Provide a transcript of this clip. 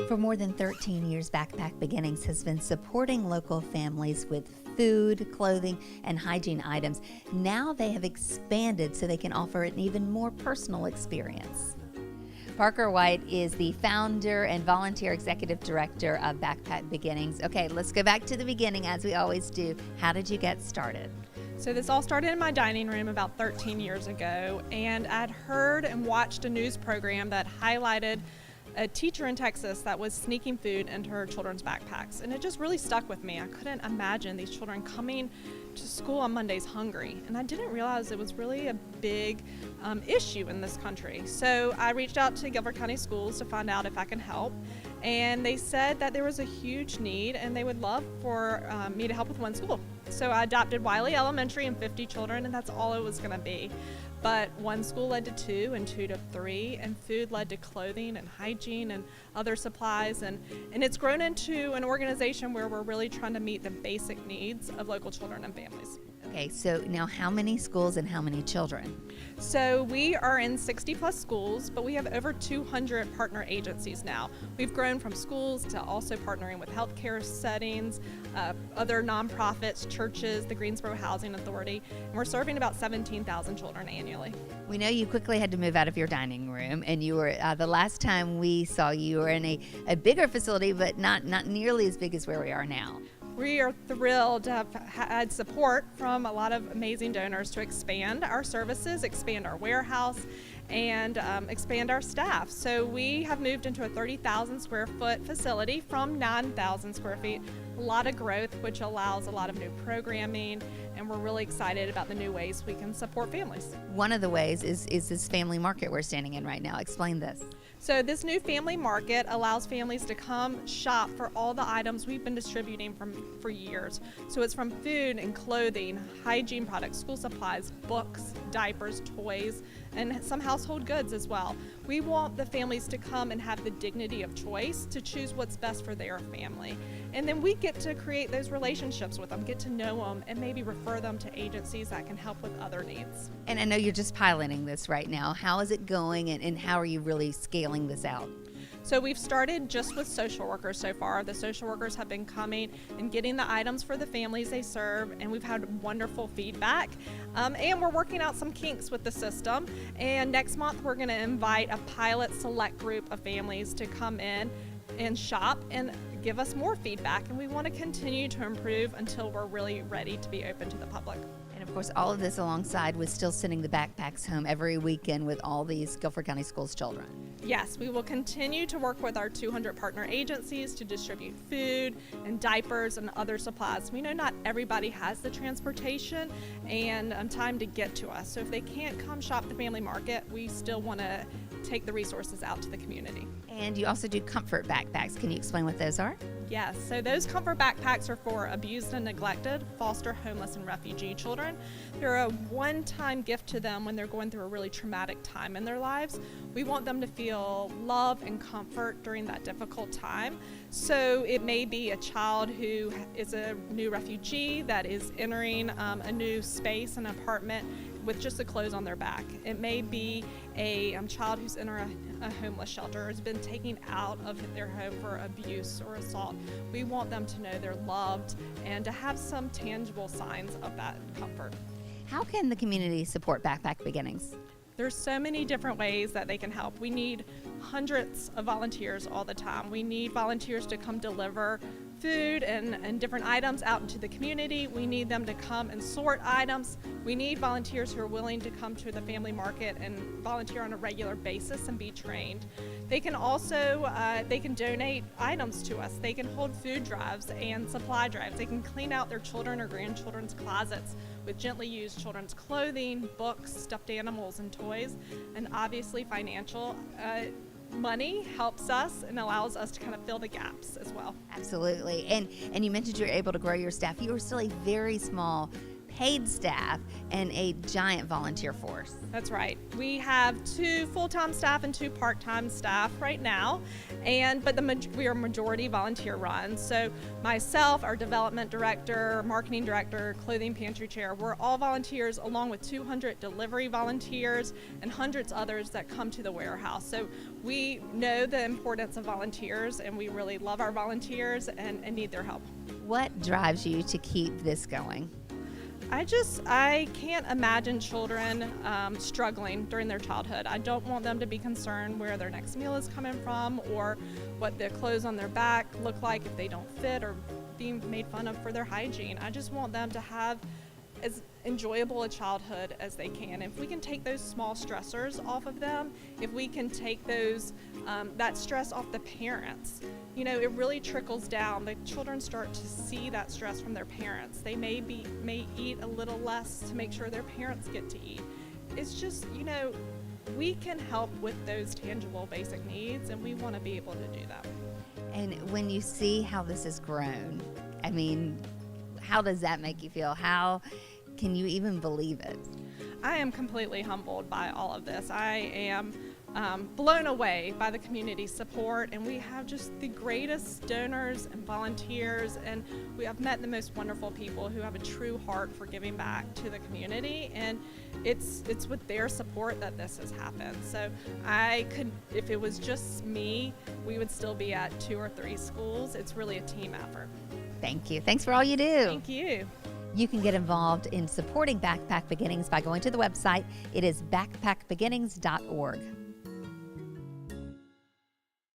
For more than 13 years, Backpack Beginnings has been supporting local families with food, clothing, and hygiene items. Now they have expanded so they can offer an even more personal experience. Parker White is the founder and volunteer executive director of Backpack Beginnings. Okay, let's go back to the beginning as we always do. How did you get started? So this all started in my dining room about 13 years ago, and I'd heard and watched a news program that highlighted a teacher in Texas that was sneaking food into her children's backpacks, and it just really stuck with me. I couldn't imagine these children coming to school on Mondays hungry, and I didn't realize it was really a big issue in this country. So I reached out to Guilford County Schools to find out if I can help, and they said that there was a huge need and they would love for me to help with one school. So I adopted Wiley Elementary and 50 children, and that's all it was going to be. But one school led to 2 and 2 to 3, and food led to clothing and hygiene and other supplies, and it's grown into an organization where we're really trying to meet the basic needs of local children and families. Okay, so now how many schools and how many children? So we are in 60 plus schools, but we have over 200 partner agencies now. We've grown from schools to also partnering with healthcare settings, other nonprofits, churches, the Greensboro Housing Authority, and we're serving about 17,000 children annually. We know you quickly had to move out of your dining room, and you were, the last time we saw you were in a bigger facility, but not nearly as big as where we are now. We are thrilled to have had support from a lot of amazing donors to expand our services, expand our warehouse, and expand our staff. So we have moved into a 30,000 square foot facility from 9,000 square feet. A lot of growth, which allows a lot of new programming, and we're really excited about the new ways we can support families. One of the ways is this family market we're standing in right now. Explain this. So this new family market allows families to come shop for all the items we've been distributing for years. So it's from food and clothing, hygiene products, school supplies, books, diapers, toys, and some household goods as well. We want the families to come and have the dignity of choice to choose what's best for their family. And then we get to create those relationships with them, get to know them, and maybe refer them to agencies that can help with other needs. And I know you're just piloting this right now. How is it going, and how are you really scaling this out? So we've started just with social workers so far. The social workers have been coming and getting the items for the families they serve, and we've had wonderful feedback. And we're working out some kinks with the system. And next month we're going to invite a pilot select group of families to come in and shop and give us more feedback. And we want to continue to improve until we're really ready to be open to the public. And of course, all of this alongside with still sending the backpacks home every weekend with all these Guilford County Schools children. Yes, we will continue to work with our 200 partner agencies to distribute food and diapers and other supplies. We know not everybody has the transportation and time to get to us. So if they can't come shop the family market, we still want to take the resources out to the community. And you also do comfort backpacks. Can you explain what those are? Yes, so those comfort backpacks are for abused and neglected foster, homeless, and refugee children. They're a one-time gift to them when they're going through a really traumatic time in their lives. We want them to feel love and comfort during that difficult time. So it may be a child who is a new refugee that is entering a new space, an apartment, with just the clothes on their back. It may be a child who's in a homeless shelter or has been taken out of their home for abuse or assault. We want them to know they're loved and to have some tangible signs of that comfort. How can the community support Backpack Beginnings? There's so many different ways that they can help. We need hundreds of volunteers all the time. We need volunteers to come deliver food and different items out into the community. We need them to come and sort items. We need volunteers who are willing to come to the family market and volunteer on a regular basis and be trained. They can also, they can donate items to us. They can hold food drives and supply drives. They can clean out their children or grandchildren's closets with gently used children's clothing, books, stuffed animals, and toys. And obviously financial money helps us and allows us to kind of fill the gaps as well. Absolutely. And you mentioned you're able to grow your staff. You are still a very small paid staff, and a giant volunteer force. That's right. We have 2 full-time staff and 2 part-time staff right now, but we are majority volunteer run. So myself, our development director, marketing director, clothing pantry chair, we're all volunteers, along with 200 delivery volunteers and hundreds others that come to the warehouse. So we know the importance of volunteers, and we really love our volunteers and need their help. What drives you to keep this going? I can't imagine children struggling during their childhood. I don't want them to be concerned where their next meal is coming from or what the clothes on their back look like if they don't fit or being made fun of for their hygiene. I just want them to have as enjoyable a childhood as they can. If we can take those small stressors off of them, if we can take those that stress off the parents, it really trickles down. The children start to see that stress from their parents. They may eat a little less to make sure their parents get to eat. It's just, we can help with those tangible basic needs, and we want to be able to do that. And when you see how this has grown, how does that make you feel? How can you even believe it? I am completely humbled by all of this. I am blown away by the community support, and we have just the greatest donors and volunteers, and we have met the most wonderful people who have a true heart for giving back to the community, and it's with their support that this has happened. So if it was just me, we would still be at 2 or 3 schools. It's really a team effort. Thank you. Thanks for all you do. Thank you. You can get involved in supporting Backpack Beginnings by going to the website. It is backpackbeginnings.org.